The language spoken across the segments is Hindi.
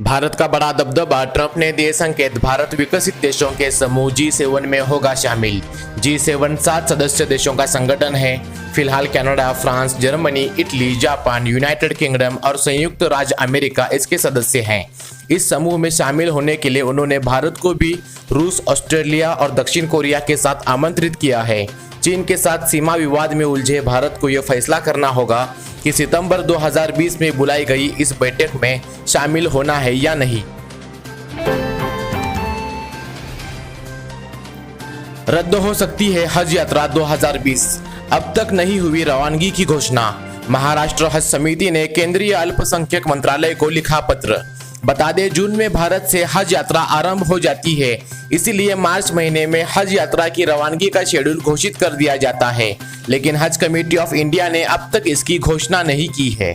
भारत का बड़ा दबदबा, ट्रंप ने दिए संकेत। भारत विकसित देशों के समूह G7 में होगा शामिल। G7 7 सदस्य देशों का संगठन है। फिलहाल Canada, France, Germany, Italy, Japan, United kingdom और संयुक्त राज्य अमेरिका इसके सदस्य हैं। इस समूह में शामिल होने के लिए उन्होंने भारत को भी रूस, ऑस्ट्रेलिया और दक्षिण कोरिया के साथ आमंत्रित किया है। चीन के साथ सीमा विवाद में उलझे भारत को यह फैसला करना होगा कि सितंबर 2020 में बुलाई गई इस बैठक में शामिल होना है या नहीं। रद्द हो सकती है हज यात्रा 2020, अब तक नहीं हुई रवानगी की घोषणा। महाराष्ट्र हज समिति ने केंद्रीय अल्पसंख्यक मंत्रालय को लिखा पत्र। बता दें, जून में भारत से हज यात्रा आरंभ हो जाती है, इसीलिए मार्च महीने में हज यात्रा की रवानगी का शेड्यूल घोषित कर दिया जाता है, लेकिन हज कमेटी ऑफ इंडिया ने अब तक इसकी घोषणा नहीं की है।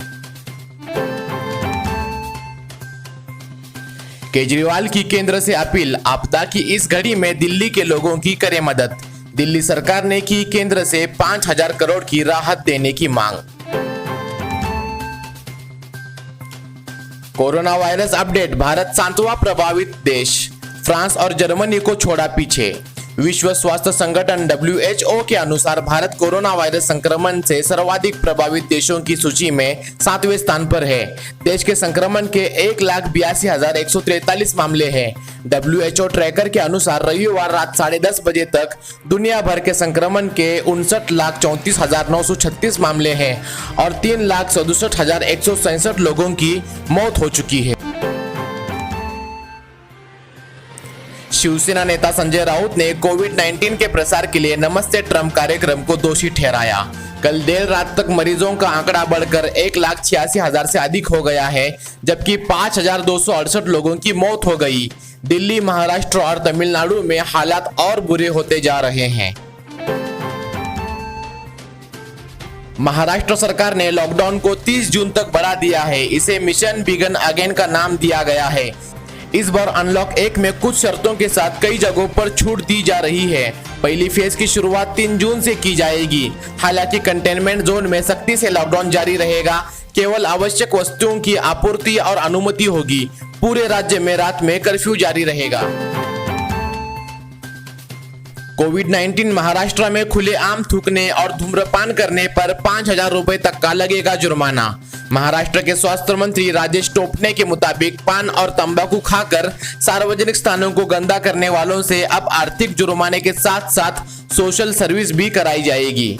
केजरीवाल की केंद्र से अपील, आपदा की इस घड़ी में दिल्ली के लोगों की करे मदद। दिल्ली सरकार ने की केंद्र से 5,000 करोड़ की राहत देने की मांग। कोरोना वायरस अपडेट, भारत 7वां प्रभावित देश, फ्रांस और जर्मनी को छोड़ा पीछे। विश्व स्वास्थ्य संगठन WHO के अनुसार भारत कोरोना वायरस संक्रमण से सर्वाधिक प्रभावित देशों की सूची में 7वें स्थान पर है। देश के संक्रमण के 1,82,143 मामले हैं। WHO ट्रैकर के अनुसार रविवार रात 10:30 बजे तक दुनिया भर के संक्रमण के 59,34,936 मामले हैं और 3,67,167 लोगों की मौत हो चुकी है। शिवसेना नेता संजय राउत ने कोविड-19 के प्रसार के लिए नमस्ते ट्रंप कार्यक्रम को दोषी ठहराया। कल देर रात तक मरीजों का आंकड़ा बढ़कर 1,86,000 से अधिक हो गया है, जबकि 5,268 लोगों की मौत हो गई। दिल्ली, महाराष्ट्र और तमिलनाडु में हालात और बुरे होते जा रहे हैं। महाराष्ट्र सरकार ने लॉकडाउन को 30 जून तक बढ़ा दिया है। इसे मिशन बिगिन अगेन का नाम दिया गया है। इस बार अनलॉक 1 में कुछ शर्तों के साथ कई जगहों पर छूट दी जा रही है। पहली फेज की शुरुआत 3 जून से की जाएगी। हालांकि कंटेनमेंट जोन में सख्ती से लॉकडाउन जारी रहेगा। केवल आवश्यक वस्तुओं की आपूर्ति और अनुमति होगी। पूरे राज्य में रात में कर्फ्यू जारी रहेगा। कोविड-19 महाराष्ट्र में खुलेआम थूकने और धूम्रपान करने पर 5,000 रुपए तक का लगेगा जुर्माना। महाराष्ट्र के स्वास्थ्य मंत्री राजेश टोपने के मुताबिक पान और तंबाकू खाकर सार्वजनिक स्थानों को गंदा करने वालों से अब आर्थिक जुर्माने के साथ साथ सोशल सर्विस भी कराई जाएगी।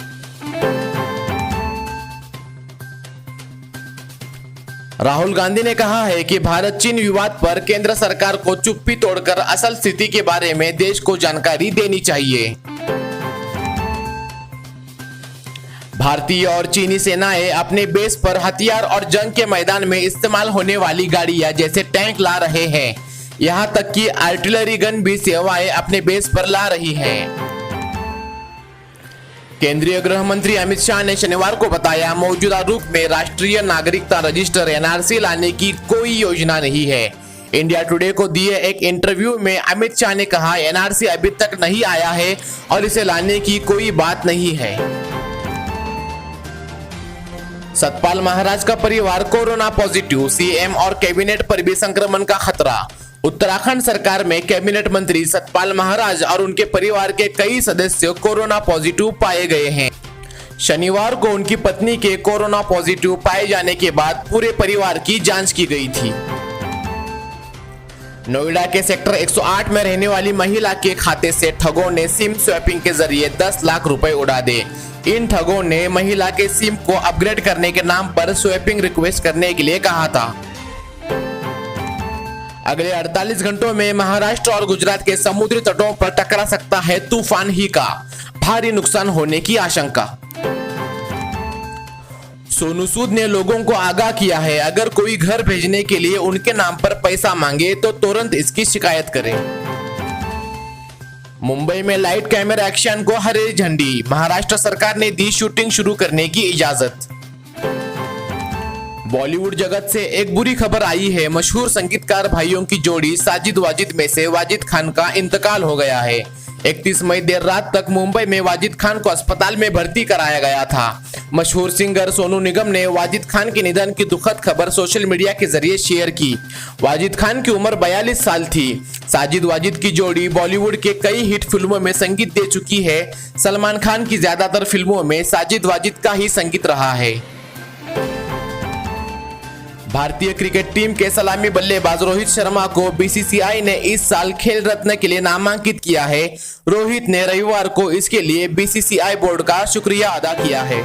राहुल गांधी ने कहा है कि भारत चीन विवाद पर केंद्र सरकार को चुप्पी तोड़कर असल स्थिति के बारे में देश को जानकारी देनी चाहिए। भारतीय और चीनी सेनाएं अपने बेस पर हथियार और जंग के मैदान में इस्तेमाल होने वाली गाड़ियां जैसे टैंक ला रहे हैं। यहां तक कि आर्टिलरी गन भी सेवाएं अपने बेस पर ला रही हैं। केंद्रीय गृह मंत्री अमित शाह ने शनिवार को बताया, मौजूदा रूप में राष्ट्रीय नागरिकता रजिस्टर NRC लाने की कोई योजना नहीं है। इंडिया टुडे को दिए एक इंटरव्यू में अमित शाह ने कहा, NRC अभी तक नहीं आया है और इसे लाने की कोई बात नहीं है। सतपाल महाराज का परिवार कोरोना पॉजिटिव, CM और कैबिनेट पर भी संक्रमण का खतरा। उत्तराखंड सरकार में कैबिनेट मंत्री सतपाल महाराज और उनके परिवार के कई सदस्य कोरोना पॉजिटिव पाए गए हैं। शनिवार को उनकी पत्नी के कोरोना पॉजिटिव पाए जाने के बाद पूरे परिवार की जांच की गई थी। नोएडा के सेक्टर 108 में रहने वाली महिला के खाते से ठगों ने सिम स्वैपिंग के जरिए 10 लाख रुपए उड़ा दिए। इन ठगों ने महिला के सिम को अपग्रेड करने के नाम पर स्वैपिंग रिक्वेस्ट करने के लिए कहा था। अगले 48 घंटों में महाराष्ट्र और गुजरात के समुद्री तटों पर टकरा सकता है तूफान ही का, भारी नुकसान होने की आशंका। सोनू सूद ने लोगों को आगाह किया है, अगर कोई घर भेजने के लिए उनके नाम पर पैसा मांगे तो तुरंत इसकी शिकायत करें। मुंबई में लाइट कैमरा एक्शन को हरी झंडी, महाराष्ट्र सरकार ने दी शूटिंग शुरू करने की इजाजत। बॉलीवुड जगत से एक बुरी खबर आई है। मशहूर संगीतकार भाइयों की जोड़ी साजिद वाजिद में से वाजिद खान का इंतकाल हो गया है। 31 मई देर रात तक मुंबई में वाजिद खान को अस्पताल में भर्ती कराया गया था। मशहूर सिंगर सोनू निगम ने वाजिद खान के निधन की दुखद खबर सोशल मीडिया के जरिए शेयर की। वाजिद खान की उम्र 42 साल थी। साजिद वाजिद की जोड़ी बॉलीवुड के कई हिट फिल्मों में संगीत दे चुकी है। सलमान खान की ज्यादातर फिल्मों में साजिद वाजिद का ही संगीत रहा है। भारतीय क्रिकेट टीम के सलामी बल्लेबाज रोहित शर्मा को बीसीसीआई ने इस साल खेल रत्न के लिए नामांकित किया है। रोहित ने रविवार को इसके लिए बीसीसीआई बोर्ड का शुक्रिया अदा किया है।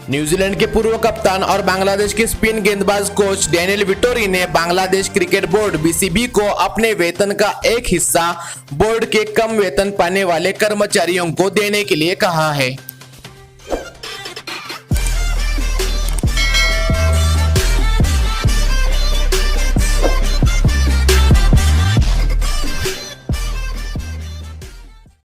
न्यूजीलैंड के पूर्व कप्तान और बांग्लादेश के स्पिन गेंदबाज कोच डैनियल विटोरी ने बांग्लादेश क्रिकेट बोर्ड बीसीबी को अपने वेतन का एक हिस्सा बोर्ड के कम वेतन पाने वाले कर्मचारियों को देने के लिए कहा है।